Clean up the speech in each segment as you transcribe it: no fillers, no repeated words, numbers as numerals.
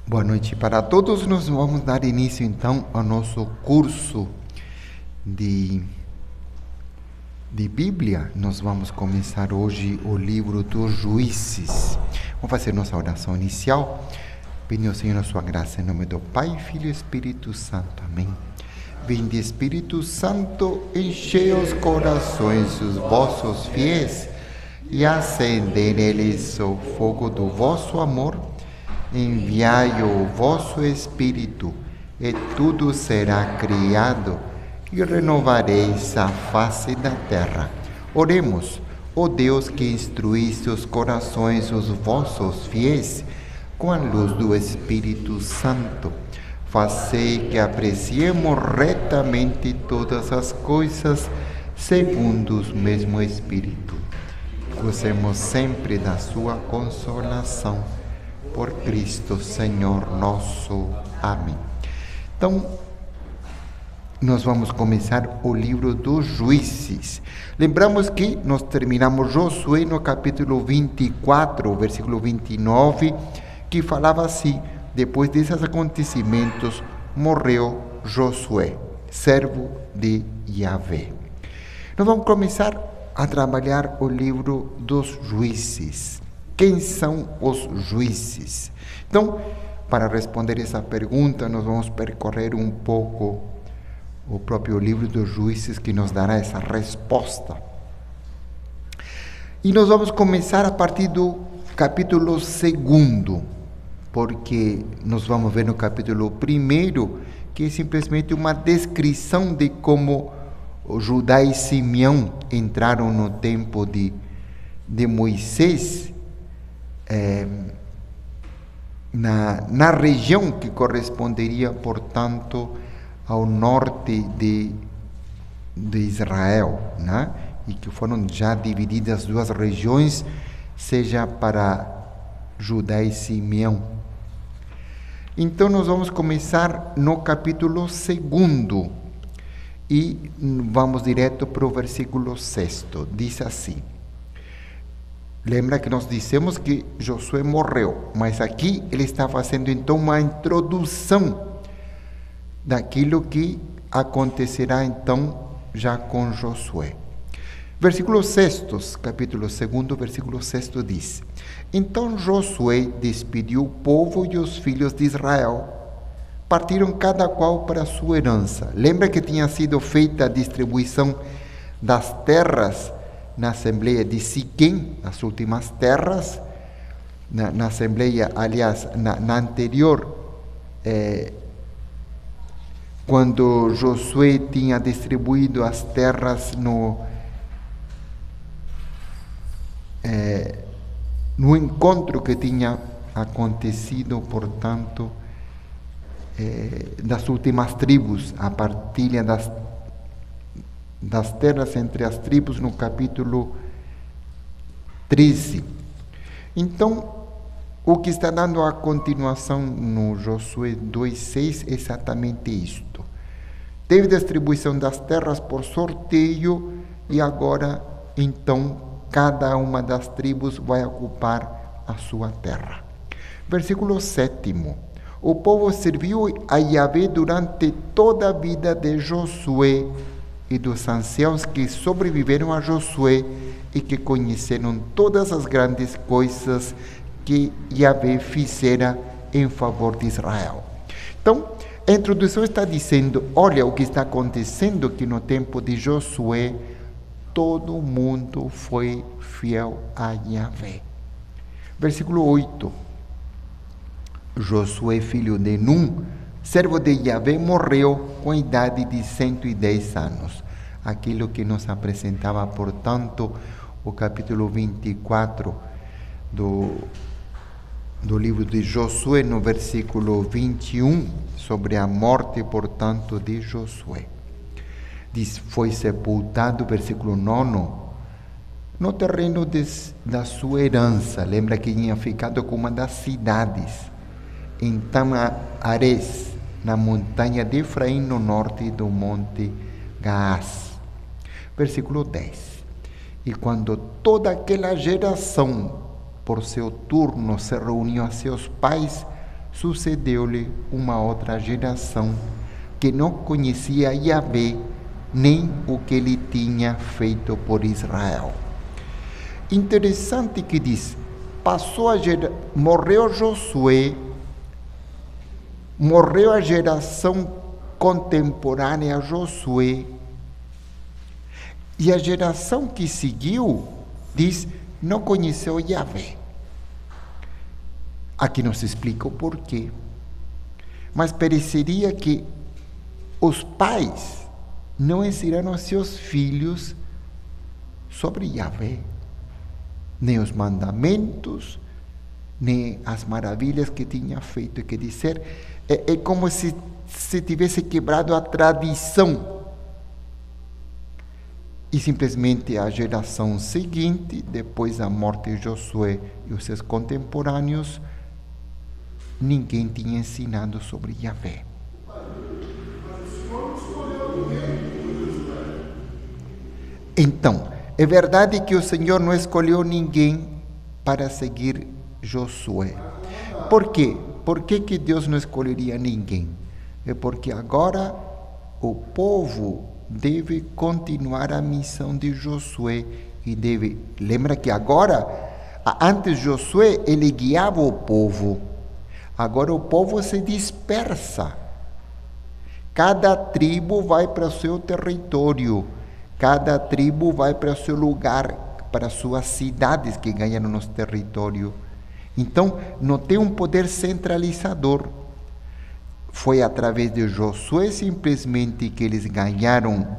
Boa noite para todos. Nós vamos dar início então ao nosso curso de Bíblia. Nós vamos começar hoje o livro dos Juízes. Vamos fazer nossa oração inicial. Pedindo ao Senhor a sua graça em nome do Pai, Filho e Espírito Santo. Amém. Vinde, Espírito Santo, enchei os corações dos vossos fiéis e acendei neles o fogo do vosso amor. Enviai o vosso Espírito, e tudo será criado, e renovareis a face da terra. Oremos, ó Deus que instruíste os corações dos vossos fiéis, com a luz do Espírito Santo, fazei que apreciemos retamente todas as coisas, segundo o mesmo Espírito. Gozemos sempre da sua consolação. Por Cristo, Senhor nosso. Amém. Então, nós vamos começar o livro dos Juízes. Lembramos que nós terminamos Josué no capítulo 24, versículo 29, que falava assim: depois desses acontecimentos, morreu Josué, servo de Yahvé. Nós vamos começar a trabalhar o livro dos Juízes. Quem são os juízes? Então, para responder essa pergunta, nós vamos percorrer um pouco o próprio livro dos Juízes, que nos dará essa resposta. E nós vamos começar a partir do capítulo 2, porque nós vamos ver no capítulo 1, que é simplesmente uma descrição de como Judá e Simeão entraram no tempo de Moisés, na região que corresponderia, portanto, ao norte de Israel, né? E que foram já divididas duas regiões, seja para Judá e Simeão. Então, nós vamos começar no capítulo 2 e vamos direto para o versículo 6. Diz assim. Lembra que nós dissemos que Josué morreu, mas aqui ele está fazendo então uma introdução daquilo que acontecerá então já com Josué. Versículo 6, capítulo 2, versículo 6 diz: Então Josué despediu o povo e os filhos de Israel. Partiram cada qual para a sua herança. Lembra que tinha sido feita a distribuição das terras na Assembleia de Siquém, as últimas terras, na Assembleia, aliás, na anterior, quando Josué tinha distribuído as terras no encontro que tinha acontecido, portanto, das últimas tribos, a partilha das terras entre as tribos, no capítulo 13. Então, o que está dando a continuação no Josué 2,6 é exatamente isto. Teve distribuição das terras por sorteio e agora, então, cada uma das tribos vai ocupar a sua terra. Versículo 7. O povo serviu a Yahvé durante toda a vida de Josué e dos anciãos que sobreviveram a Josué e que conheceram todas as grandes coisas que Yahvé fizera em favor de Israel. Então, a introdução está dizendo: olha o que está acontecendo, que no tempo de Josué todo mundo foi fiel a Yahvé. Versículo 8. Josué, filho de Nun, servo de Yahvé, morreu com a idade de 110 anos. Aquilo que nos apresentava, portanto, o capítulo 24 do livro de Josué, no versículo 21, sobre a morte, portanto, de Josué. Diz: foi sepultado, versículo 9, no terreno da sua herança. Lembra que tinha ficado com uma das cidades, em Tamares, na montanha de Efraim, no norte do monte Gaás. Versículo 10. E quando toda aquela geração, por seu turno, se reuniu a seus pais, sucedeu-lhe uma outra geração que não conhecia Yahvé, nem o que ele tinha feito por Israel. Interessante que diz, morreu Josué, morreu a geração contemporânea a Josué, e a geração que seguiu, diz, não conheceu Yahvé. Aqui não se explica o porquê, mas pareceria que os pais não ensinaram aos seus filhos sobre Yahvé, nem os mandamentos, nem as maravilhas que tinha feito. Quer dizer, é como se tivesse quebrado a tradição. E simplesmente a geração seguinte, depois da morte de Josué e os seus contemporâneos, ninguém tinha ensinado sobre Yahvé. Então, é verdade que o Senhor não escolheu ninguém para seguir Josué. Por quê? Por que Deus não escolheria ninguém? É porque agora o povo deve continuar a missão de Josué e deve... Lembra que agora, antes Josué, ele guiava o povo. Agora o povo se dispersa. Cada tribo vai para o seu território. Cada tribo vai para o seu lugar, para suas cidades que ganharam no território. Então, não tem um poder centralizador. Foi através de Josué simplesmente que eles ganharam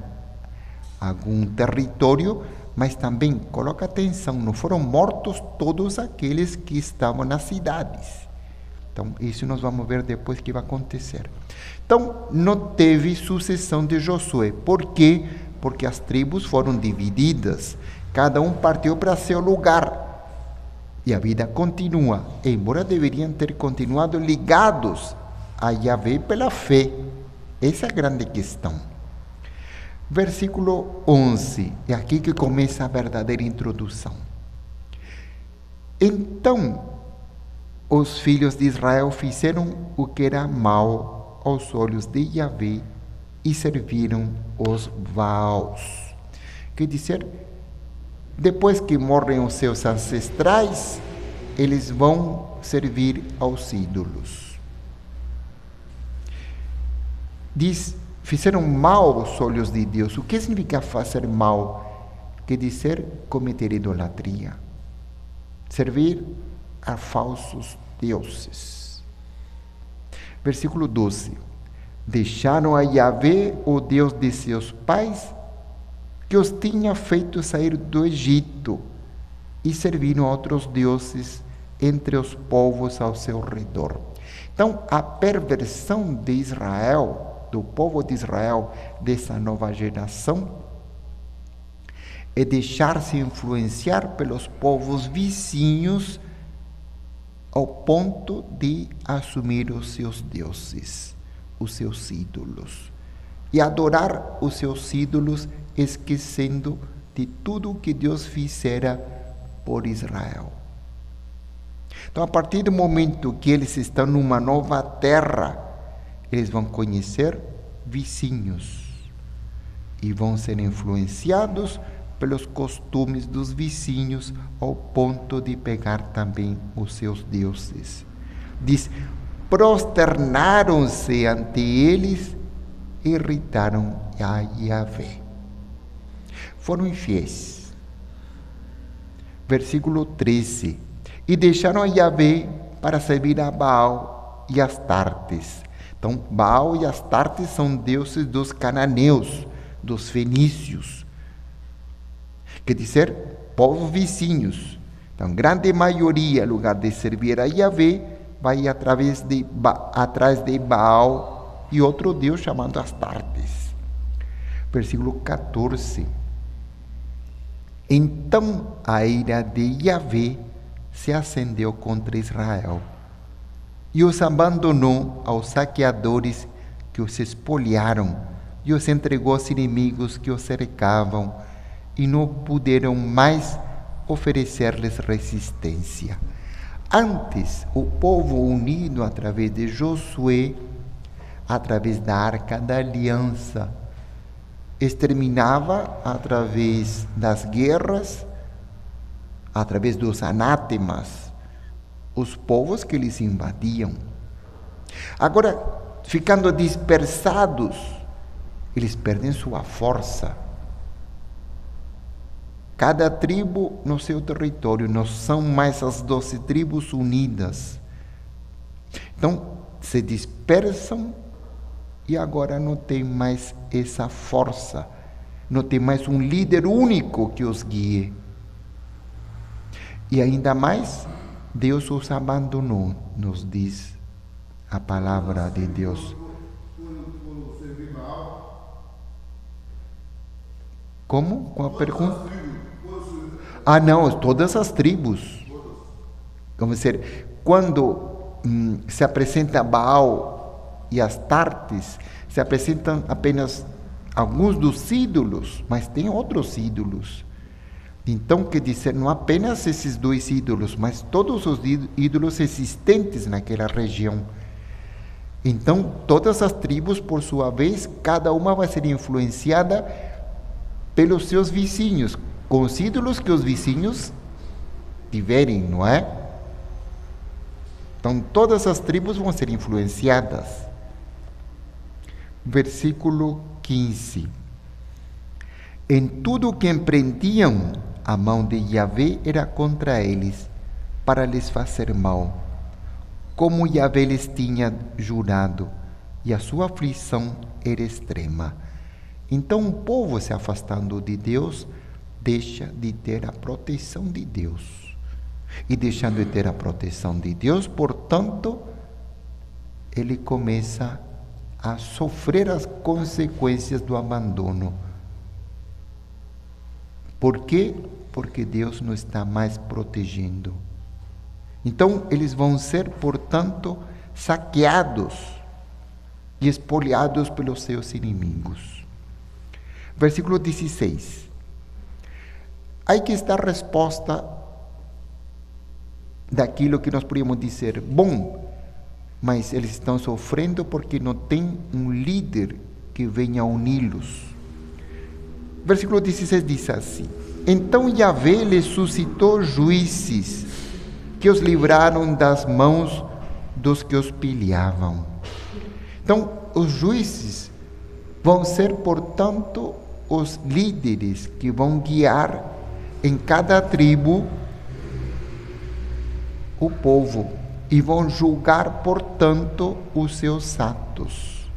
algum território, mas também, coloca atenção, não foram mortos todos aqueles que estavam nas cidades. Então, isso nós vamos ver depois que vai acontecer. Então, não teve sucessão de Josué. Por quê? Porque as tribos foram divididas. Cada um partiu para seu lugar. E a vida continua. Embora deveriam ter continuado ligados a Yahvé pela fé. Essa é a grande questão. Versículo 11. É aqui que começa a verdadeira introdução. Então, os filhos de Israel fizeram o que era mal aos olhos de Yahvé e serviram os Baals. Quer dizer, depois que morrem os seus ancestrais, eles vão servir aos ídolos. Diz, fizeram mal aos olhos de Deus. O que significa fazer mal? Quer dizer, cometer idolatria. Servir a falsos deuses. Versículo 12. Deixaram a Yahvé, o Deus de seus pais, que os tinha feito sair do Egito, e serviram a outros deuses entre os povos ao seu redor. Então, a perversão de Israel, do povo de Israel, dessa nova geração, é deixar-se influenciar pelos povos vizinhos ao ponto de assumir os seus deuses, os seus ídolos, e adorar os seus ídolos, esquecendo de tudo o que Deus fizera por Israel. Então, a partir do momento que eles estão numa nova terra, eles vão conhecer vizinhos e vão ser influenciados pelos costumes dos vizinhos, ao ponto de pegar também os seus deuses. Diz, prosternaram-se ante eles e irritaram a Yahvé. Foram infiéis. Versículo 13. E deixaram a Yahvé para servir a Baal e Astartes. Então, Baal e Astartes são deuses dos cananeus, dos fenícios. Quer dizer, povos vizinhos. Então, grande maioria, no lugar de servir a Yahvé, vai atrás de Baal e outro deus chamado Astartes. Versículo 14. Então a ira de Yahvé se acendeu contra Israel e os abandonou aos saqueadores que os espoliaram e os entregou aos inimigos que os cercavam, e não puderam mais oferecer-lhes resistência. Antes, o povo unido através de Josué, através da Arca da Aliança, exterminava através das guerras, através dos anátemas, os povos que eles invadiam. Agora, ficando dispersados, eles perdem sua força. Cada tribo no seu território, não são mais as 12 tribos unidas. Então, se dispersam e agora não tem mais essa força, não tem mais um líder único que os guie. E ainda mais, Deus os abandonou, nos diz a palavra de Deus. Como? Qual a pergunta? Não, todas as tribos. Como dizer, quando se apresenta Baal e Astartes, se apresentam apenas alguns dos ídolos, mas tem outros ídolos. Então, quer dizer, não apenas esses 2 ídolos, mas todos os ídolos existentes naquela região. Então, todas as tribos, por sua vez, cada uma vai ser influenciada pelos seus vizinhos, com os ídolos que os vizinhos tiverem, não é? Então, todas as tribos vão ser influenciadas. Versículo 15. Em tudo que empreendiam, a mão de Yahvé era contra eles, para lhes fazer mal, como Yahvé lhes tinha jurado, e a sua aflição era extrema. Então, o povo se afastando de Deus, deixa de ter a proteção de Deus. E deixando de ter a proteção de Deus, portanto, ele começa a sofrer as consequências do abandono. Por quê? Porque Deus não está mais protegendo. Então, eles vão ser, portanto, saqueados e espoliados pelos seus inimigos. Versículo 16. Aí que está a resposta daquilo que nós podemos dizer, bom, mas eles estão sofrendo porque não tem um líder que venha uni-los. Versículo 16 diz assim: então Yahvé lhes suscitou juízes que os livraram das mãos dos que os pilhavam. Então, os juízes vão ser, portanto, os líderes que vão guiar em cada tribo o povo e vão julgar, portanto, os seus atos.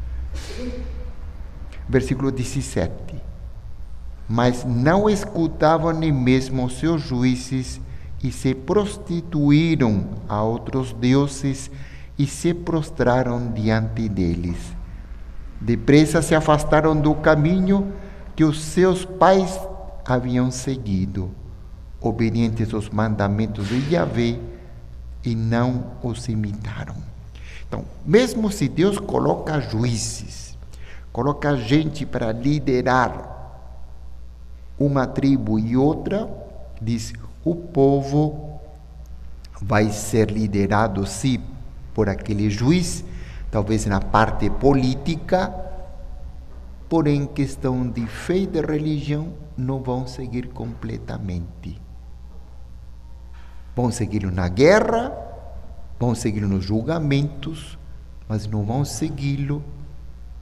Versículo 17. Mas não escutavam nem mesmo os seus juízes e se prostituíram a outros deuses e se prostraram diante deles. Depressa se afastaram do caminho que os seus pais haviam seguido, obedientes aos mandamentos de Yahvé, e não os imitaram. Então, mesmo se Deus coloca juízes, coloca gente para liderar uma tribo e outra, diz, o povo vai ser liderado, sim, por aquele juiz, talvez na parte política, porém, em questão de fé e de religião, não vão seguir completamente. Vão segui-lo na guerra, vão segui-lo nos julgamentos, mas não vão segui-lo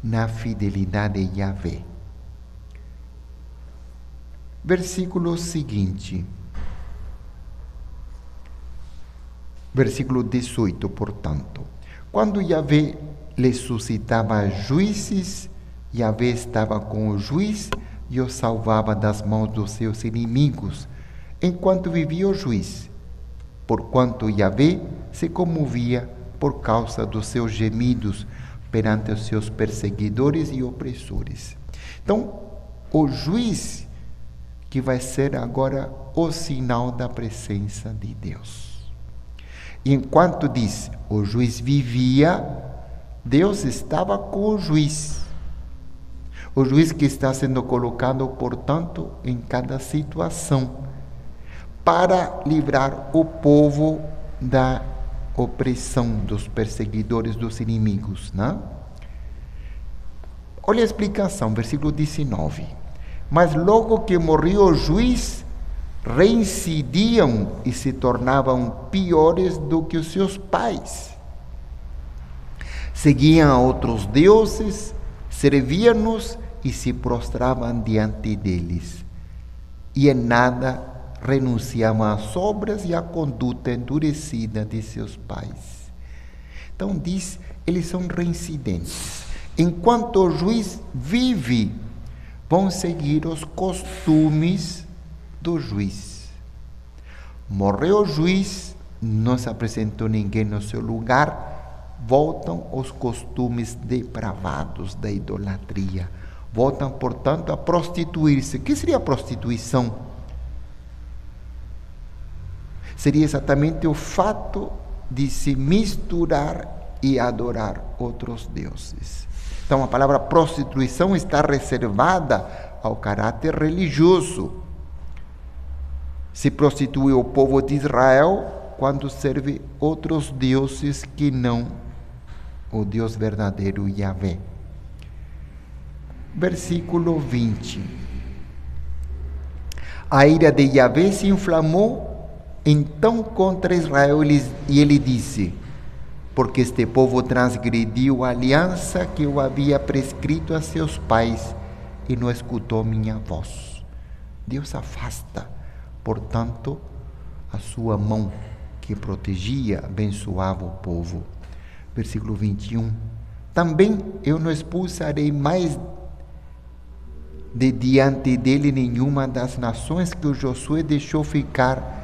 na fidelidade de Yahvé. Versículo seguinte. Versículo 18, portanto. Quando Yahvé lhes suscitava juízes, Yahvé estava com o juiz e o salvava das mãos dos seus inimigos, enquanto vivia o juiz, porquanto Yahvé se comovia por causa dos seus gemidos perante os seus perseguidores e opressores. Então, o juiz que vai ser agora o sinal da presença de Deus. E enquanto diz, o juiz vivia, Deus estava com o juiz. O juiz que está sendo colocado, portanto, em cada situação, para livrar o povo da opressão dos perseguidores, dos inimigos, né? Olha a explicação, versículo 19. Mas logo que morreu o juiz, reincidiam e se tornavam piores do que os seus pais. Seguiam a outros deuses, serviam-nos e se prostravam diante deles. E em nada renunciavam às obras e à conduta endurecida de seus pais. Então diz, eles são reincidentes. Enquanto o juiz vive, vão seguir os costumes do juiz. Morreu o juiz, não se apresentou ninguém no seu lugar, voltam os costumes depravados da idolatria. Voltam, portanto, a prostituir-se. O que seria a prostituição? Seria exatamente o fato de se misturar e adorar outros deuses. Então, a palavra prostituição está reservada ao caráter religioso. Se prostitui o povo de Israel quando serve outros deuses que não o Deus verdadeiro Yahvé. Versículo 20. A ira de Yahvé se inflamou então contra Israel e ele disse: porque este povo transgrediu a aliança que eu havia prescrito a seus pais e não escutou minha voz. Deus afasta, portanto, a sua mão que protegia, abençoava o povo. Versículo 21. Também eu não expulsarei mais de diante dele nenhuma das nações que o Josué deixou ficar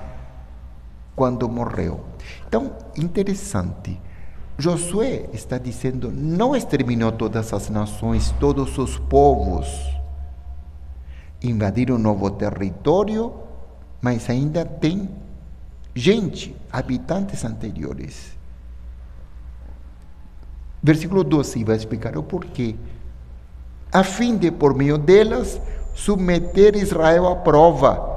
quando morreu. Então, interessante. Josué está dizendo, não exterminou todas as nações, todos os povos. Invadiram um novo território, mas ainda tem gente, habitantes anteriores. Versículo 12 vai explicar o porquê. A fim de, por meio delas, submeter Israel à prova,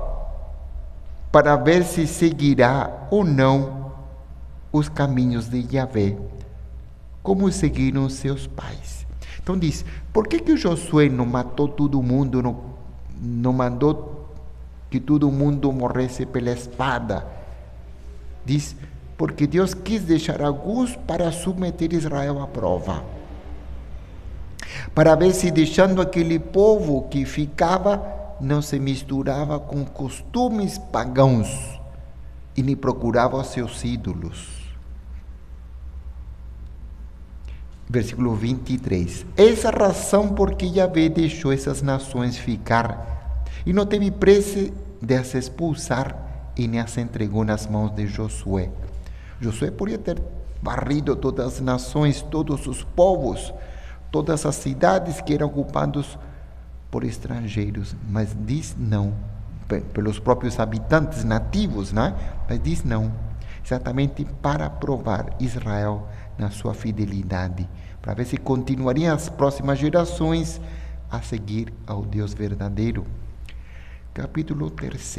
para ver se seguirá ou não os caminhos de Yahvé, como seguiram seus pais. Então diz, por que o Josué não matou todo mundo, não mandou que todo mundo morresse pela espada? Diz, porque Deus quis deixar alguns para submeter Israel à prova, para ver se deixando aquele povo que ficava, não se misturava com costumes pagãos e nem procurava os seus ídolos. Versículo 23. Essa razão porque Yahvé deixou essas nações ficar e não teve pressa de as expulsar e nem as entregou nas mãos de Josué. Josué poderia ter varrido todas as nações, todos os povos, todas as cidades que eram ocupadas por estrangeiros, mas diz não, pelos próprios habitantes nativos, né? Mas diz não, exatamente para provar Israel na sua fidelidade, para ver se continuariam as próximas gerações a seguir ao Deus verdadeiro. Capítulo 3.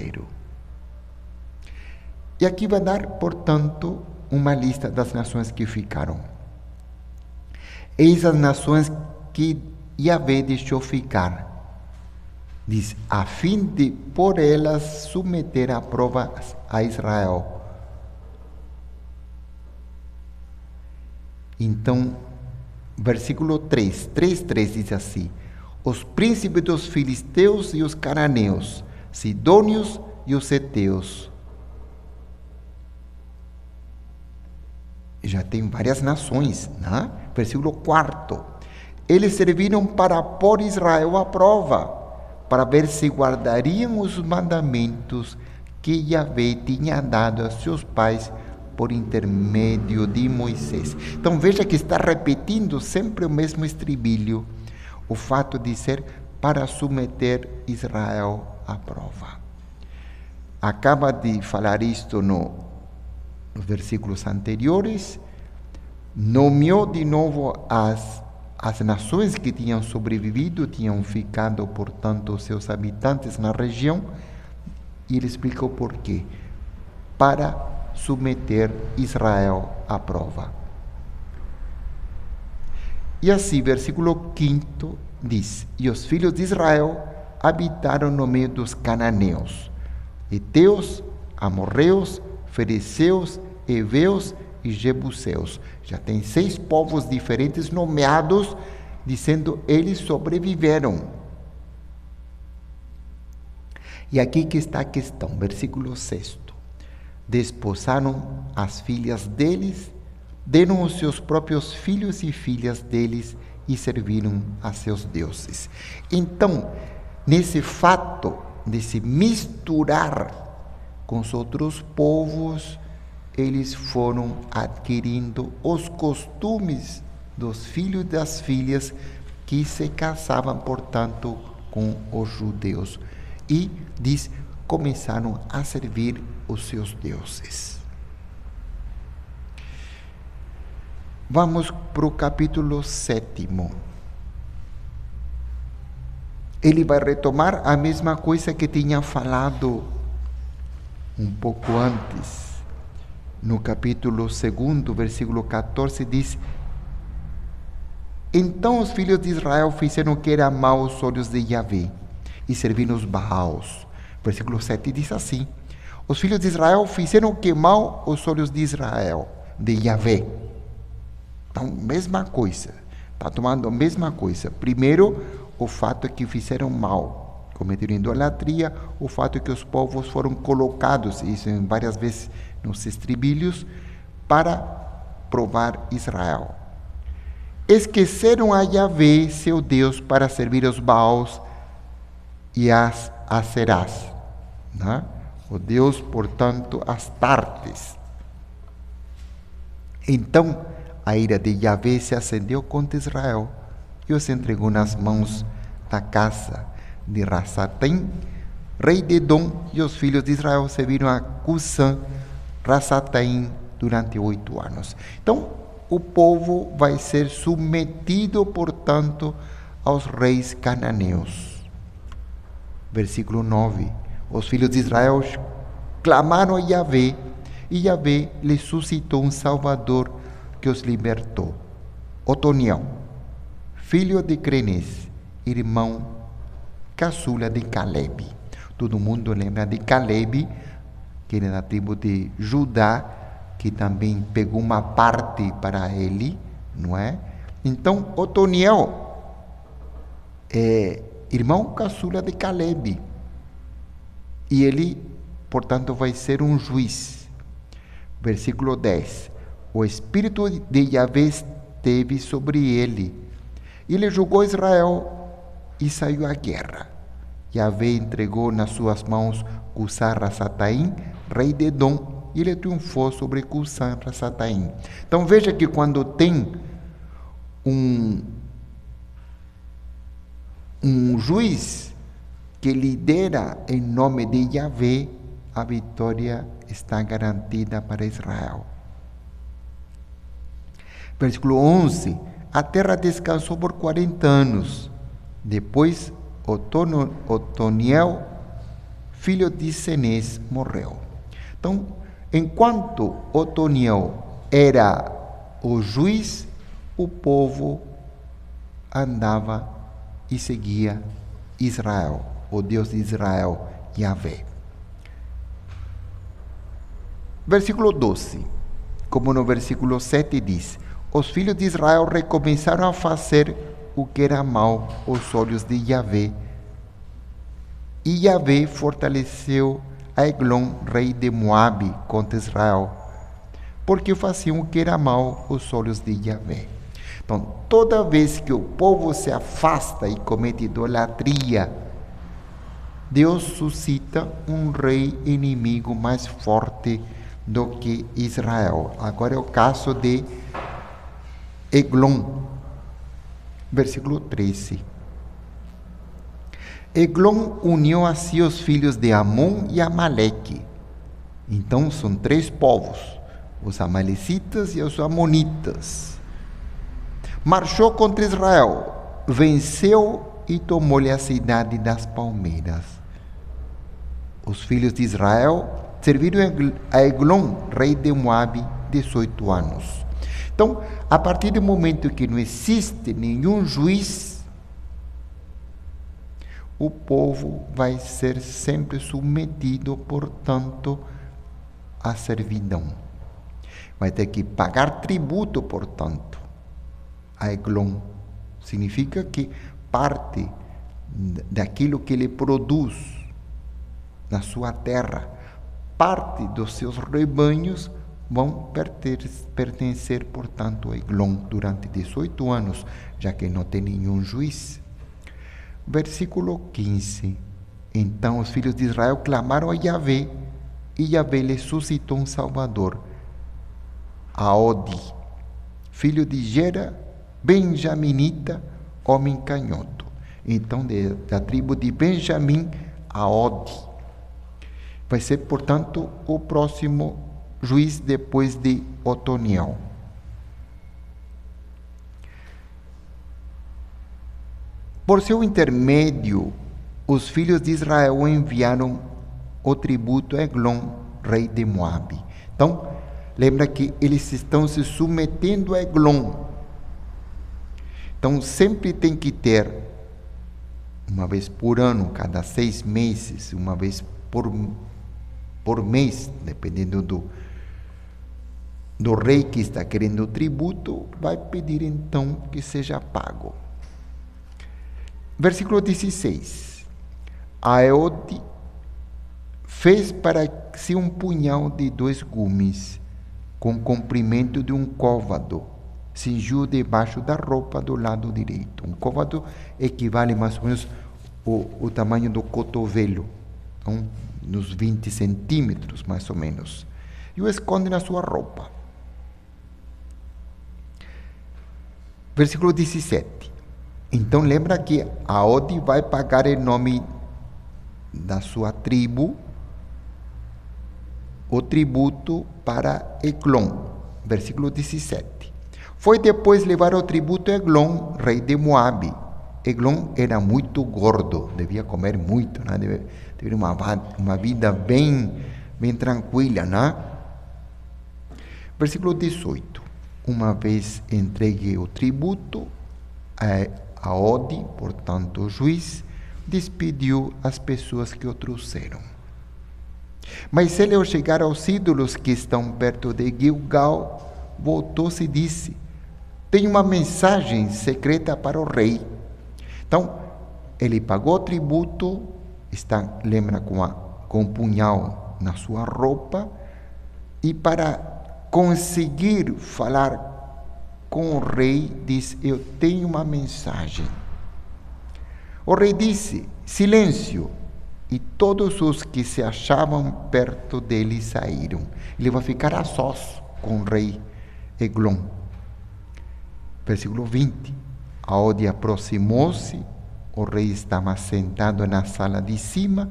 E aqui vai dar, portanto, uma lista das nações que ficaram. Eis as nações que Yahvé deixou ficar. Diz, a fim de por elas submeter à prova a Israel. Então, versículo 3:3 diz assim: os príncipes dos filisteus e os cananeus, sidônios e os heteus. Já tem várias nações, né? Versículo 4. Eles serviram para pôr Israel à prova, para ver se guardariam os mandamentos que Yahvé tinha dado a seus pais por intermédio de Moisés. Então veja que está repetindo sempre o mesmo estribilho, o fato de ser para submeter Israel à prova. Acaba de falar isto nos versículos anteriores, nomeou de novo as nações que tinham sobrevivido, tinham ficado, portanto, os seus habitantes na região, e ele explica o porquê. Para submeter Israel à prova. E assim, versículo 5 diz: E os filhos de Israel habitaram no meio dos cananeus, heteus, amorreus, fereceus, heveus e jebuseus. Já tem 6 povos diferentes nomeados, dizendo eles sobreviveram. E aqui que está a questão, versículo 6. Desposaram as filhas deles, deram os seus próprios filhos e filhas deles e serviram a seus deuses. Então, nesse fato de se misturar com os outros povos, eles foram adquirindo os costumes dos filhos e das filhas que se casavam, portanto, com os judeus. E diz, começaram a servir os seus deuses. Vamos para o capítulo 7. Ele vai retomar a mesma coisa que tinha falado um pouco antes. No capítulo 2, versículo 14, diz: Então os filhos de Israel fizeram o que era mal aos olhos de Yahvé e serviram os Baals. Versículo 7 diz assim: Os filhos de Israel fizeram o que mal aos olhos de Israel, de Yahvé. Então, mesma coisa. Está tomando a mesma coisa. Primeiro, o fato é que fizeram mal, cometeram idolatria, o fato é que os povos foram colocados, isso em várias vezes nos estribilhos, para provar Israel. Esqueceram a Yahvé, seu Deus, para servir aos Baals e às Aserás, né? O Deus, portanto, Astartes. Então, a ira de Yahvé se acendeu contra Israel e os entregou nas mãos da casa de Rasatem, rei de Edom, e os filhos de Israel serviram a Cusã, Rasatem, durante 8 anos. Então, o povo vai ser submetido, portanto, aos reis cananeus. Versículo 9. Os filhos de Israel clamaram a Yahvé, e Yahvé lhes suscitou um Salvador que os libertou. Otoniel, filho de Quenez, irmão caçula de Caleb. Todo mundo lembra de Caleb, que era da tribo de Judá, que também pegou uma parte para ele, não é? Então, Otoniel é irmão caçula de Caleb. E ele, portanto, vai ser um juiz. Versículo 10. O Espírito de Yahvé esteve sobre ele. Ele julgou Israel e saiu à guerra. Yahvé entregou nas suas mãos Cusã-Rasataim, rei de Edom, e ele triunfou sobre Cusã-Rasataim. Então veja que quando tem um juiz que lidera em nome de Yahvé, a vitória está garantida para Israel. Versículo 11. A terra descansou por 40 anos. Depois, Otoniel, filho de Cenez, morreu. Então, enquanto Otoniel era o juiz, o povo andava e seguia Israel, o Deus de Israel, Yahvé. Versículo 12. Como no versículo 7 diz: Os filhos de Israel recomeçaram a fazer o que era mal aos olhos de Yahvé. E Yahvé fortaleceu a Eglon, rei de Moabe, contra Israel, porque faziam o que era mal aos olhos de Yahvé. Então, toda vez que o povo se afasta e comete idolatria, Deus suscita um rei inimigo mais forte do que Israel. Agora é o caso de Eglon, versículo 13. Eglon uniu a si os filhos de Amon e Amaleque. Então são 3 povos, os amalecitas e os amonitas. Marchou contra Israel, venceu e tomou-lhe a cidade das palmeiras. Os filhos de Israel serviram a Eglon, rei de Moabe, 18 anos. Então, a partir do momento que não existe nenhum juiz, o povo vai ser sempre submetido, portanto, à servidão. Vai ter que pagar tributo, portanto, a Eglon. Significa que parte daquilo que ele produz na sua terra, parte dos seus rebanhos vão pertencer, portanto, a Eglon durante 18 anos, já que não tem nenhum juiz. Versículo 15. Então os filhos de Israel clamaram a Yahvé, e Yahvé lhes suscitou um salvador, Aodi, filho de Gera, benjaminita, homem canhoto. Então, da tribo de Benjamim, Aodi. Vai ser, portanto, o próximo juiz depois de Otoniel. Por seu intermédio, os filhos de Israel enviaram o tributo a Eglon, rei de Moabe. Então, lembra que eles estão se submetendo a Eglon. Então, sempre tem que ter, uma vez por ano, cada 6 meses, uma vez por mês, dependendo do rei que está querendo o tributo, vai pedir então que seja pago. Versículo 16. Aodi fez para si um punhal de 2 gumes, com o comprimento de um côvado, cingiu debaixo da roupa do lado direito. Um côvado equivale mais ou menos o tamanho do cotovelo, então, nos 20 centímetros mais ou menos, e o esconde na sua roupa. Versículo 17. Então lembra que Aodi vai pagar em nome da sua tribo o tributo para Eglon. Versículo 17. Foi depois levar o tributo a Eglon, rei de Moabe. Eglon era muito gordo, devia comer muito, né? Devia uma vida bem tranquila, né? Versículo 18. Uma vez entregue o tributo, Aodi, portanto o juiz, despediu as pessoas que o trouxeram. Mas ele, ao chegar aos ídolos que estão perto de Gilgal, voltou-se e disse: tenho uma mensagem secreta para o rei. Então, ele pagou o tributo, lembra, com um punhal na sua roupa, e para conseguir falar com o rei, diz: eu tenho uma mensagem. O rei disse: silêncio, e todos os que se achavam perto dele saíram. Ele vai ficar a sós com o rei Eglon. Versículo 20. Aodi aproximou-se, o rei estava sentado na sala de cima,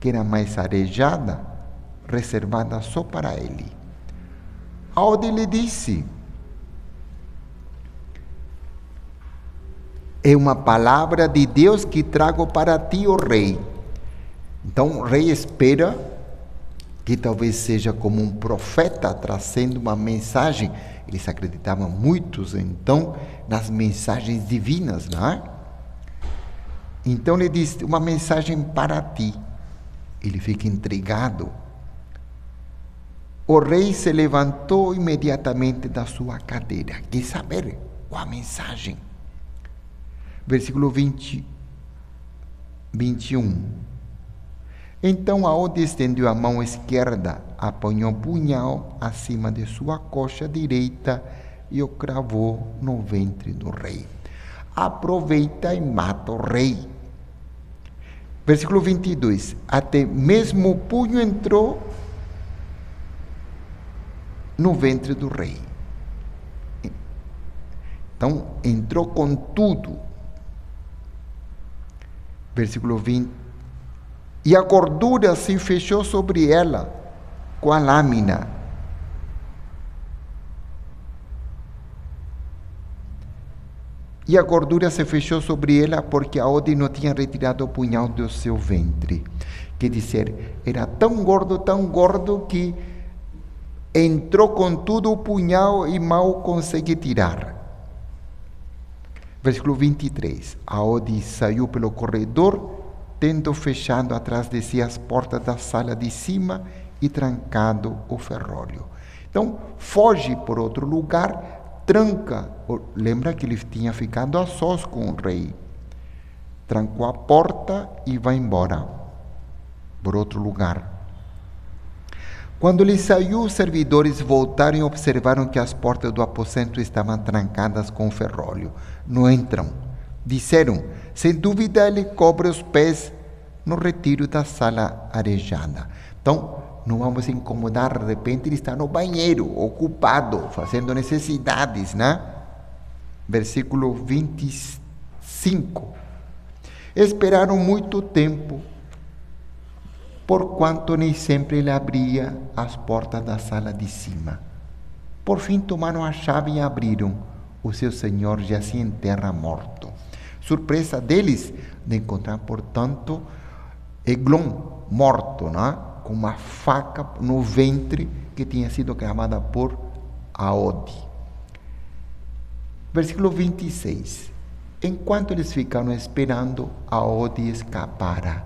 que era mais arejada, reservada só para ele. Aodi lhe disse: é uma palavra de Deus que trago para ti, ó rei. Então o rei espera que talvez seja como um profeta trazendo uma mensagem. Eles acreditavam muitos, então, nas mensagens divinas, não é? Então ele diz: uma mensagem para ti. Ele fica intrigado. O rei se levantou imediatamente da sua cadeira. Quer saber qual a mensagem? Versículo 21. Então Aodi estendeu a mão esquerda, apanhou o punhal acima de sua coxa direita e o cravou no ventre do rei. Aproveita e mata o rei. Versículo 22. Até mesmo o punho entrou no ventre do rei. Então, entrou com tudo. Versículo 20. E a gordura se fechou sobre ela com a lâmina. E a gordura se fechou sobre ela porque Aodi não tinha retirado o punhal do seu ventre. quer dizer, era tão gordo, que entrou com tudo o punhal e mal consegue tirar. Versículo 23. Aode saiu pelo corredor, tendo fechado atrás de si as portas da sala de cima e trancado o ferrolho. Então, foge por outro lugar, tranca. Lembra que ele tinha ficado a sós com o rei. Trancou a porta e vai embora por outro lugar. Quando ele saiu, os servidores voltaram e observaram que as portas do aposento estavam trancadas com ferrolho. Não entram. Disseram, sem dúvida ele cobre os pés no retiro da sala arejada. Então, não vamos incomodar, de repente ele está no banheiro, ocupado, fazendo necessidades, né? Versículo 25. Esperaram muito tempo, porquanto nem sempre ele abria as portas da sala de cima. Por fim tomaram a chave e abriram. O seu senhor jazia em terra morto. Surpresa deles de encontrar, portanto, Eglon morto, né? Com uma faca no ventre que tinha sido cravada por Aode. Versículo 26. Enquanto eles ficaram esperando, Aode escapara.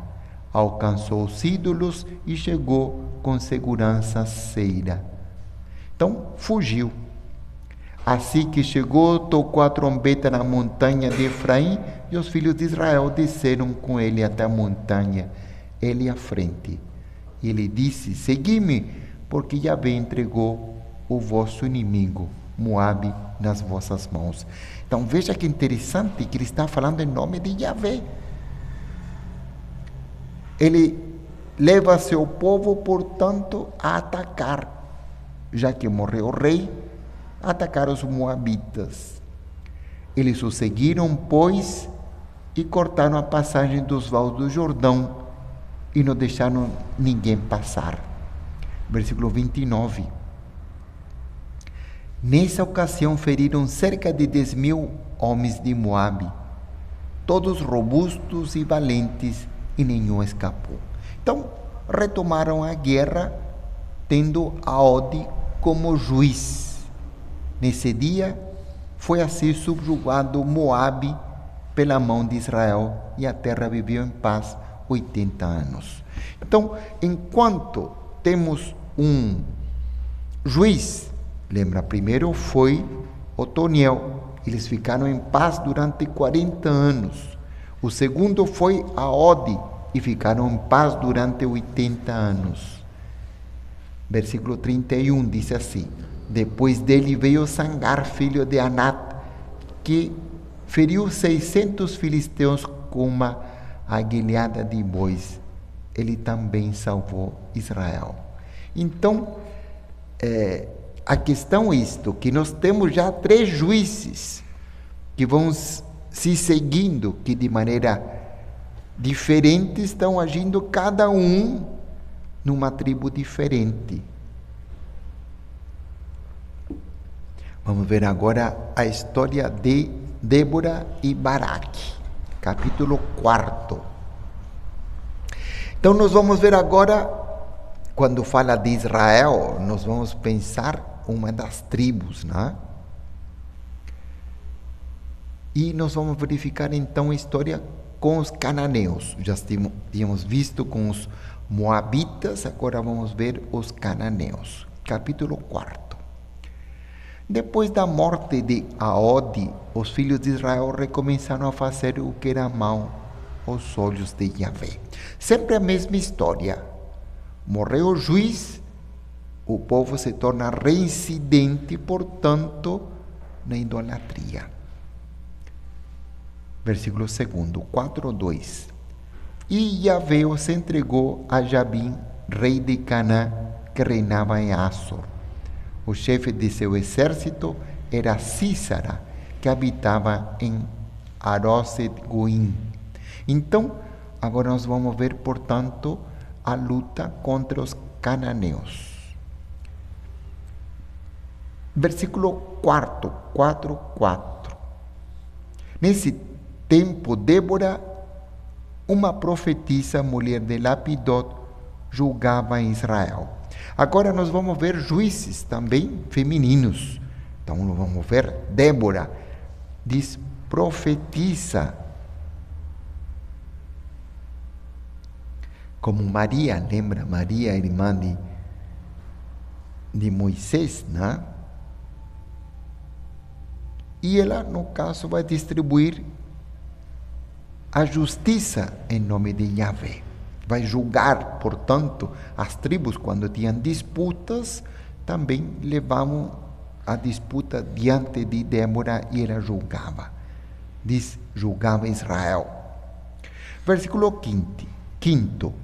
Alcançou os ídolos e chegou com segurança a Seira. Então, fugiu. Assim que chegou, tocou a trombeta na montanha de Efraim e os filhos de Israel desceram com ele até a montanha, ele à frente. Ele disse, segui-me, porque Yahvé entregou o vosso inimigo, Moabe, nas vossas mãos. Então, veja que interessante que ele está falando em nome de Yahvé. Ele leva seu povo, portanto, a atacar. Já que morreu o rei, atacaram os moabitas. Eles o seguiram, pois, e cortaram a passagem dos vales do Jordão e não deixaram ninguém passar. Versículo 29. Nessa ocasião feriram cerca de 10.000 homens de Moabe, todos robustos e valentes, e nenhum escapou. Então, retomaram a guerra, tendo Aode como juiz. Nesse dia, foi assim subjugado Moabe pela mão de Israel, e a terra viveu em paz 80 anos. Então, enquanto temos um juiz, lembra, primeiro foi Otoniel, eles ficaram em paz durante 40 anos. O segundo foi Aode, e ficaram em paz durante 80 anos. Versículo 31 diz assim: depois dele veio Sangar, filho de Anat, que feriu 600 filisteus com uma aguilhada de bois. Ele também salvou Israel. Então, a questão é isto, que nós temos já 3 juízes que vão se seguindo, que de maneira diferente estão agindo, cada um numa tribo diferente. Vamos ver agora a história de Débora e Baraque, capítulo 4. Então nós vamos ver agora, quando fala de Israel, nós vamos pensar uma das tribos, né? E nós vamos verificar então a história com os cananeus. Já tínhamos visto com os moabitas, agora vamos ver os cananeus. Capítulo 4. Depois da morte de Aode, os filhos de Israel recomeçaram a fazer o que era mal aos olhos de Yahvé. Sempre a mesma história. Morreu o juiz, o povo se torna reincidente, portanto, na idolatria. Versículo 2, 4:2. E Yahvé os entregou a Jabim, rei de Canaã, que reinava em Assur. O chefe de seu exército era Sísara, que habitava em Aroset-Goim. Então, agora nós vamos ver, portanto, a luta contra os cananeus. Versículo 4, 4. Nesse tempo, Débora uma profetisa, mulher de Lapidot, julgava em Israel. Agora nós vamos ver juízes também femininos. Então nós vamos ver Débora, diz profetiza. Como Maria, lembra? Maria, irmã de Moisés, né? E ela, no caso, vai distribuir a justiça em nome de Yahvé. Vai julgar, portanto, as tribos, quando tinham disputas, também levavam a disputa diante de Débora e ela julgava. Diz, julgava Israel. Versículo 5.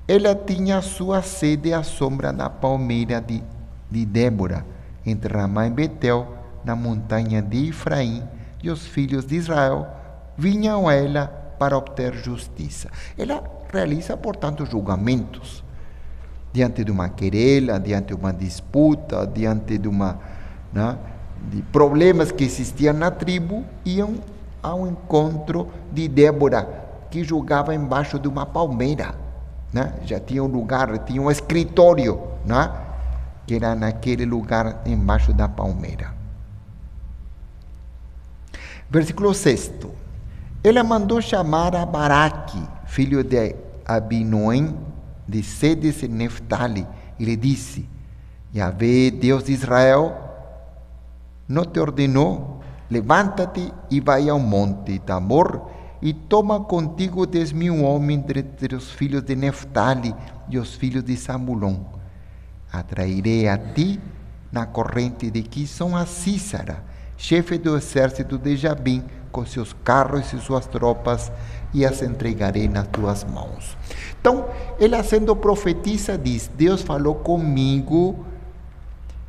Ela tinha sua sede à sombra da palmeira de Débora, entre Ramá e Betel, na montanha de Efraim, e os filhos de Israel vinham a ela para obter justiça. Ela realiza, portanto, julgamentos diante de uma querela, diante de uma disputa, diante de de problemas que existiam na tribo, iam ao encontro de Débora, que julgava embaixo de uma palmeira, né? Já tinha um lugar, tinha um escritório, né? Que era naquele lugar embaixo da palmeira. Versículo 6. Ela mandou chamar a Baraque, filho de Abinoém, de Sedes e Neftali, e lhe disse: Yahvé, Deus de Israel, não te ordenou? Levanta-te e vai ao monte Tabor, e toma contigo 10.000 homens entre os filhos de Neftali e os filhos de Zabulon. Atrairei a ti na corrente de Quison a Sísara, chefe do exército de Jabim, com seus carros e suas tropas, e as entregarei nas tuas mãos. Então, ela sendo profetisa diz, Deus falou comigo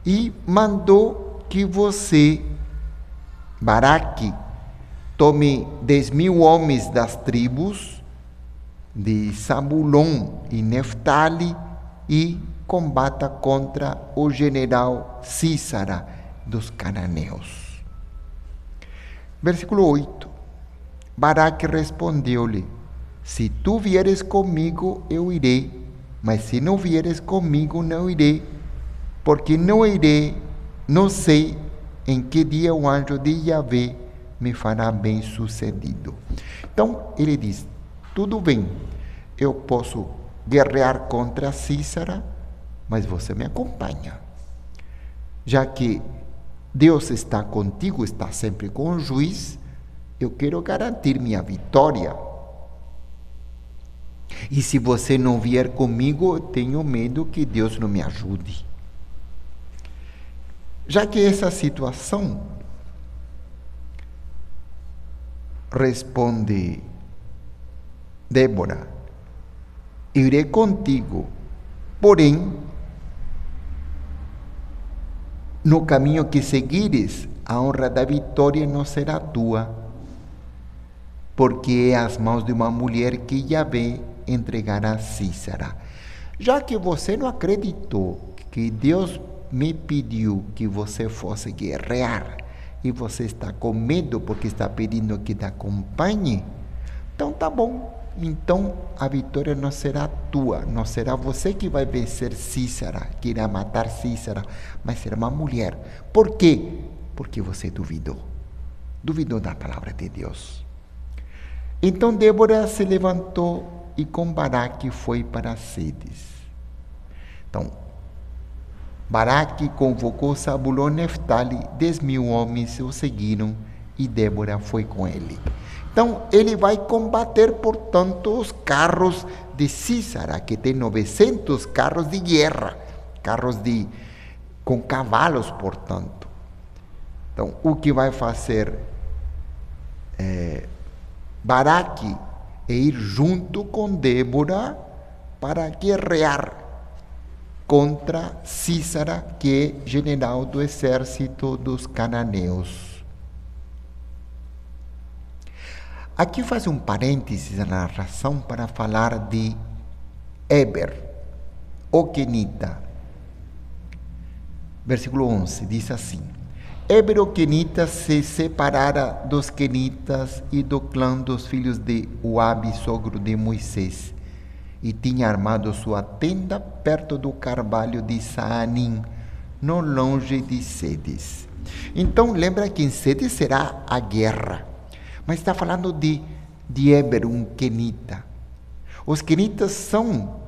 e mandou que você, Baraque, tome 10.000 homens das tribos de Zabulon e Neftali e combata contra o general Sísara dos cananeus. Versículo 8. Baraque respondeu-lhe: se tu vieres comigo, eu irei, mas se não vieres comigo, não irei, porque não sei em que dia o anjo de Yahvé me fará bem sucedido. Então, ele diz, tudo bem, eu posso guerrear contra Sísara, mas você me acompanha. Já que Deus está contigo, está sempre com o juiz, eu quero garantir minha vitória. E se você não vier comigo, eu tenho medo que Deus não me ajude. Já que essa situação, responde Débora, irei contigo, porém, no caminho que seguires, a honra da vitória não será tua, porque é às mãos de uma mulher que Yahvé entregará a Sísara. Já que você não acreditou que Deus me pediu que você fosse guerrear, e você está com medo porque está pedindo que te acompanhe, então tá bom. Então a vitória não será tua, não será você que vai vencer Sísara, que irá matar Sísara, mas será uma mulher. Por quê? Porque você duvidou da palavra de Deus. Então Débora se levantou e com Baraque foi para Sedes. Então, Baraque convocou Zabulon e Neftali, 10.000 homens o seguiram e Débora foi com ele. Então, ele vai combater, portanto, os carros de Sísara, que tem 900 carros de guerra, com cavalos, portanto. Então, o que vai fazer Baraque é ir junto com Débora para guerrear contra Sísara, que é general do exército dos cananeus. Aqui faz um parênteses na narração para falar de Eber, o Quenita. Versículo 11, diz assim: Ébero quenita se separara dos quenitas e do clã dos filhos de Uabe, sogro de Moisés, e tinha armado sua tenda perto do carvalho de Saanim, não longe de Cedes. Então, lembra que em Cedes será a guerra, mas está falando de Ébero, um quenita. Os quenitas são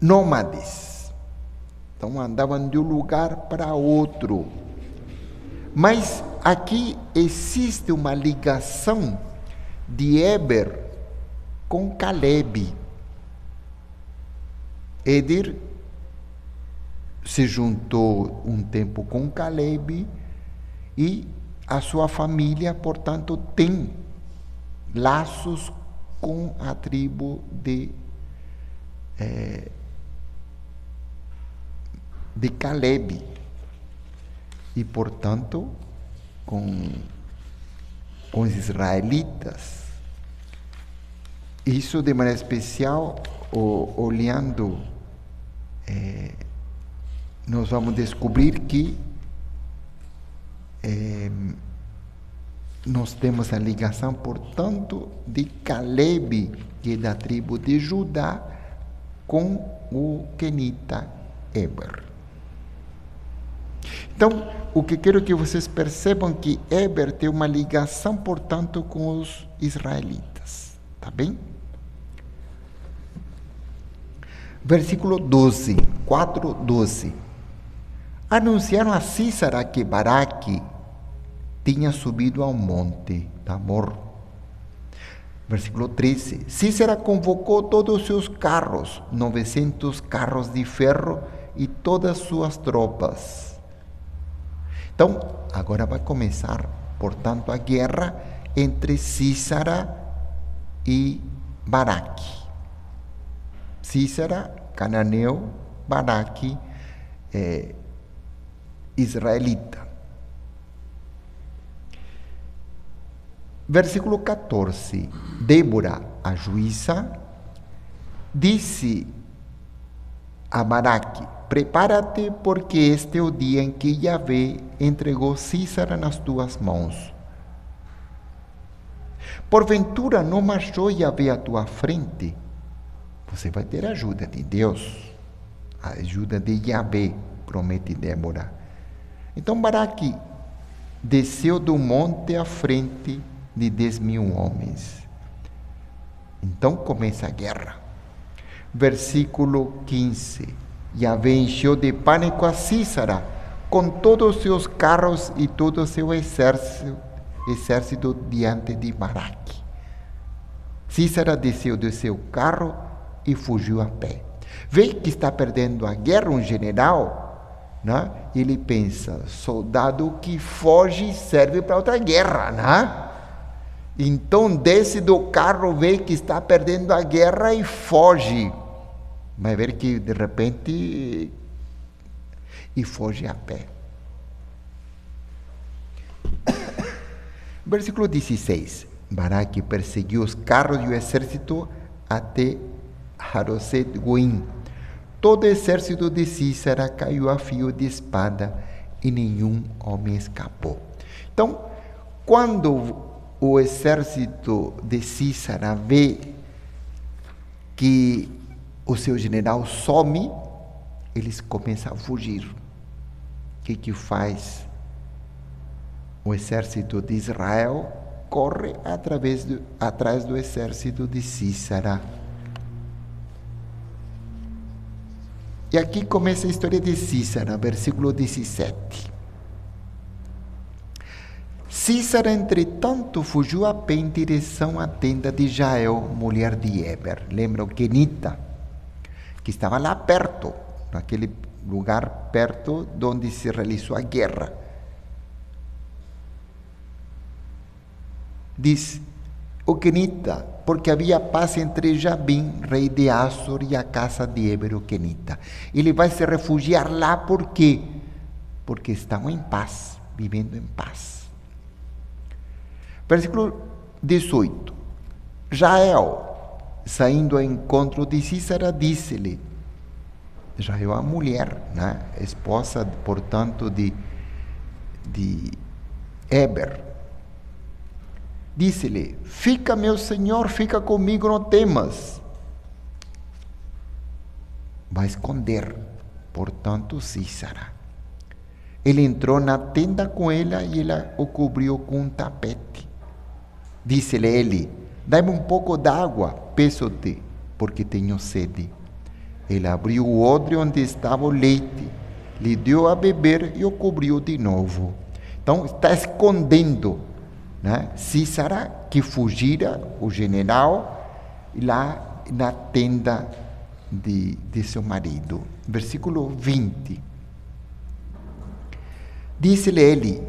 nômades, então andavam de um lugar para outro. Mas aqui existe uma ligação de Éber com Calebe. Éder se juntou um tempo com Calebe e a sua família, portanto, tem laços com a tribo de Calebe e, portanto, com os israelitas. Isso de maneira especial, olhando, nós vamos descobrir que nós temos a ligação, portanto, de Calebe, que é da tribo de Judá, com o quenita Éber. Então, o que quero que vocês percebam que Éber tem uma ligação, portanto, com os israelitas. Tá bem? Versículo 12, 4:12. Anunciaram a Sísara que Baraque tinha subido ao monte Tabor. Versículo 13. Sísara convocou todos os seus carros, 900 carros de ferro e todas suas tropas. Então, agora vai começar, portanto, a guerra entre Sísara e Baraque. Sísara, cananeu, Baraque, israelita. Versículo 14. Débora, a juíza, disse a Baraque: prepara-te, porque este é o dia em que Yahvé entregou Sísara nas tuas mãos. Porventura não marchou Yahvé à tua frente? Você vai ter a ajuda de Deus, a ajuda de Yahvé, promete Débora. Então Baraque desceu do monte à frente de 10.000 homens. Então começa a guerra. Versículo 15. Yahvé encheu de pânico a Sísara, com todos os seus carros e todo o seu exército diante de Baraque. Sísara desceu do seu carro e fugiu a pé. Vê que está perdendo a guerra um general, né? Ele pensa: soldado que foge serve para outra guerra, né? Então desce do carro, vê que está perdendo a guerra e foge. Vai ver que de repente e foge a pé. Versículo 16. Baraque perseguiu os carros e o exército até Haroset-Goim. Todo o exército de Sísara caiu a fio de espada e nenhum homem escapou. Então, quando o exército de Sísara vê que o seu general some, eles começam a fugir. O que faz o exército de Israel? Corre atrás do exército de Sísara. E aqui começa a história de Sísara, versículo 17. Sísara, entretanto, fugiu a pé em direção à tenda de Jael, mulher de Éber. Lembra o quenita, que estava lá perto, naquele lugar perto onde se realizou a guerra. Diz o quenita, porque havia paz entre Jabim, rei de Assur, e a casa de Éber, o quenita. Ele vai se refugiar lá, por quê? Porque estão em paz, vivendo em paz. Versículo 18. Jael, saindo ao encontro de Sísara, disse-lhe: Jael é a mulher, né? Esposa, portanto, de Eber. Disse-lhe: fica, meu senhor, fica comigo, não temas. Vai esconder, portanto, Sísara. Ele entrou na tenda com ela e ela o cobriu com um tapete. Disse-lhe ele: dá-me um pouco d'água, peço-te, porque tenho sede. Ele abriu o odre onde estava o leite, lhe deu a beber e o cobriu de novo. Então, está escondendo, né? Sísara, que fugira, o general, lá na tenda de seu marido. Versículo 20. Disse-lhe ele: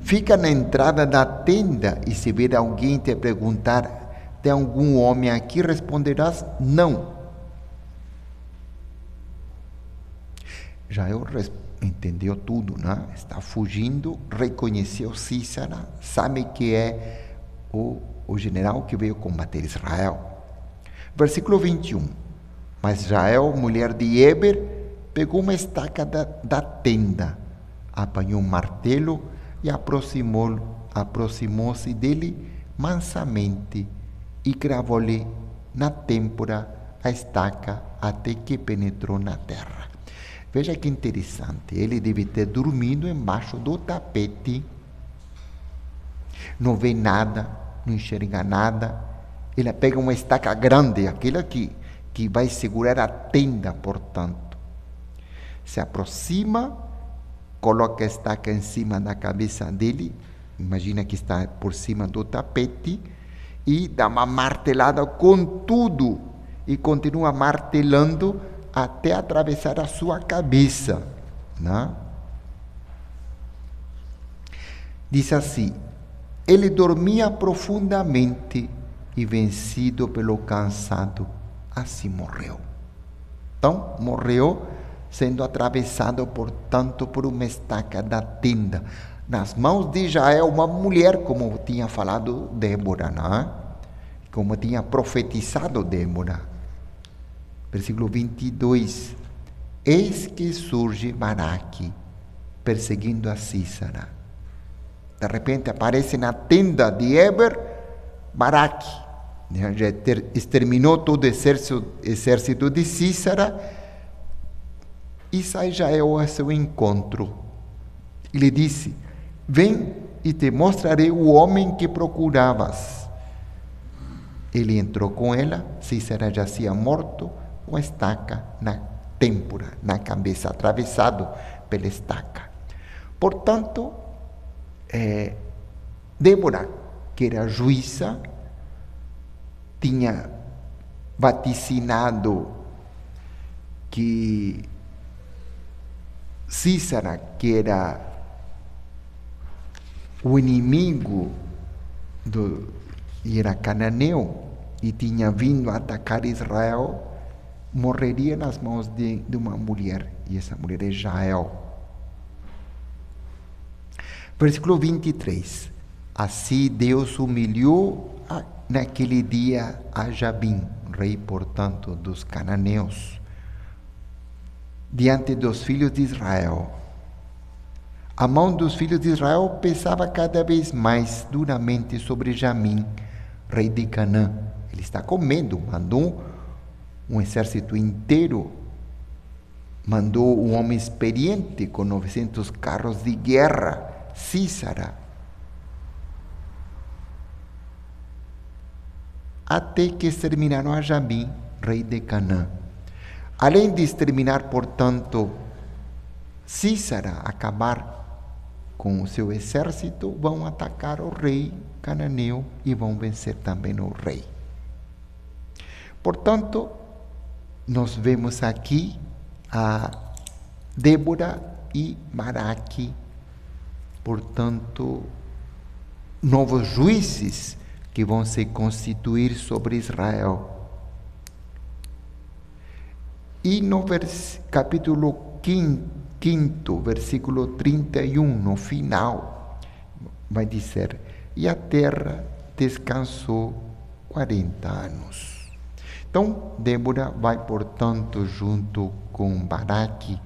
fica na entrada da tenda, e se vir alguém te perguntar: tem algum homem aqui? Responderás: não. Jael entendeu tudo, né? Está fugindo, reconheceu Sísara, sabe que é o general que veio combater Israel. Versículo 21. Mas Jael, mulher de Eber, pegou uma estaca da tenda, apanhou um martelo e aproximou-se dele mansamente e cravou-lhe na têmpora a estaca até que penetrou na terra. Veja que interessante, ele deve ter dormido embaixo do tapete, não vê nada, não enxerga nada. Ele pega uma estaca grande, aquela que vai segurar a tenda, portanto. Se aproxima, coloca a estaca em cima da cabeça dele, imagina que está por cima do tapete, e dá uma martelada com tudo, e continua martelando até atravessar a sua cabeça, né? Diz assim: ele dormia profundamente e, vencido pelo cansado, assim morreu. Então, morreu sendo atravessado, portanto, por uma estaca da tenda, nas mãos de Jael, uma mulher, como tinha falado Débora, né? Como tinha profetizado Débora. Versículo 22. Eis que surge Baraque, perseguindo a Sísara. De repente aparece na tenda de Eber Baraque. Já exterminou todo o exército de Sísara e sai Jael a seu encontro. E lhe disse: vem e te mostrarei o homem que procuravas. Ele entrou com ela, Sísara jazia morto, com a estaca na têmpora, na cabeça, atravessado pela estaca. Portanto, Débora, que era juíza, tinha vaticinado que Sísara, que era o inimigo e era cananeu, e tinha vindo atacar Israel, morreria nas mãos de uma mulher, e essa mulher é Jael. Versículo 23. Assim Deus humilhou naquele dia a Jabim, rei, portanto, dos cananeus, diante dos filhos de Israel. A mão dos filhos de Israel pesava cada vez mais duramente sobre Jabim, rei de Canaã. Ele está com medo, mandou um exército inteiro, mandou um homem experiente com 900 carros de guerra, Sísara, até que exterminaram a Jabim, rei de Canaã. Além de exterminar, portanto, Sísara, acabar com o seu exército, vão atacar o rei cananeu e vão vencer também o rei. Portanto, nós vemos aqui a Débora e Baraque, portanto, novos juízes que vão se constituir sobre Israel. E no capítulo 5, versículo 31, no final, vai dizer: e a terra descansou 40 anos. Então, Débora vai, portanto, junto com Baraque,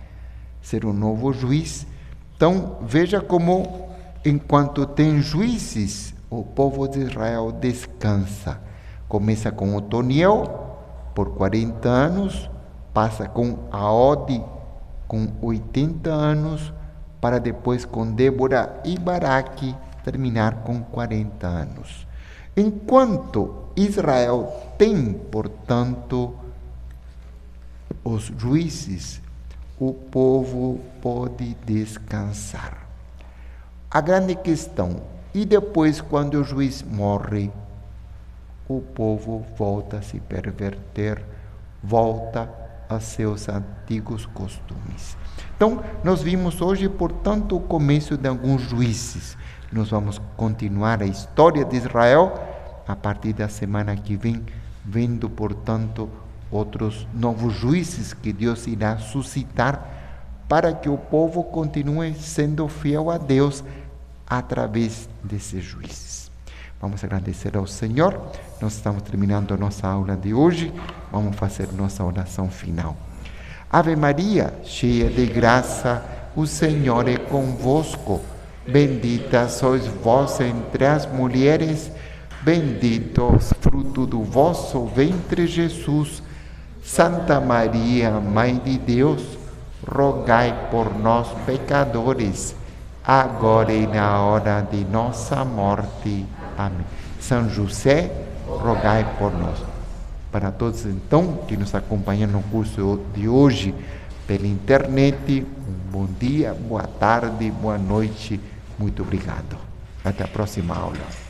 ser um novo juiz. Então, veja como, enquanto tem juízes, o povo de Israel descansa. Começa com Otoniel, por 40 anos, passa com Aode, com 80 anos, para depois com Débora e Baraque terminar com 40 anos. Enquanto Israel tem, portanto, os juízes, o povo pode descansar. A grande questão, e depois quando o juiz morre, o povo volta a se perverter, volta a seus antigos costumes. Então, nós vimos hoje, portanto, o começo de alguns juízes. Nós vamos continuar a história de Israel a partir da semana que vem, vendo, portanto, outros novos juízes que Deus irá suscitar para que o povo continue sendo fiel a Deus através desses juízes. Vamos agradecer ao Senhor. Nós estamos terminando a nossa aula de hoje. Vamos fazer nossa oração final. Ave Maria, cheia de graça, o Senhor é convosco. Bendita sois vós entre as mulheres, bendito o fruto do vosso ventre, Jesus. Santa Maria, Mãe de Deus, rogai por nós, pecadores, agora e na hora de nossa morte. Amém. São José, rogai por nós. Para todos, então, que nos acompanham no curso de hoje pela internet, um bom dia, boa tarde, boa noite. Muito obrigado. Até a próxima aula.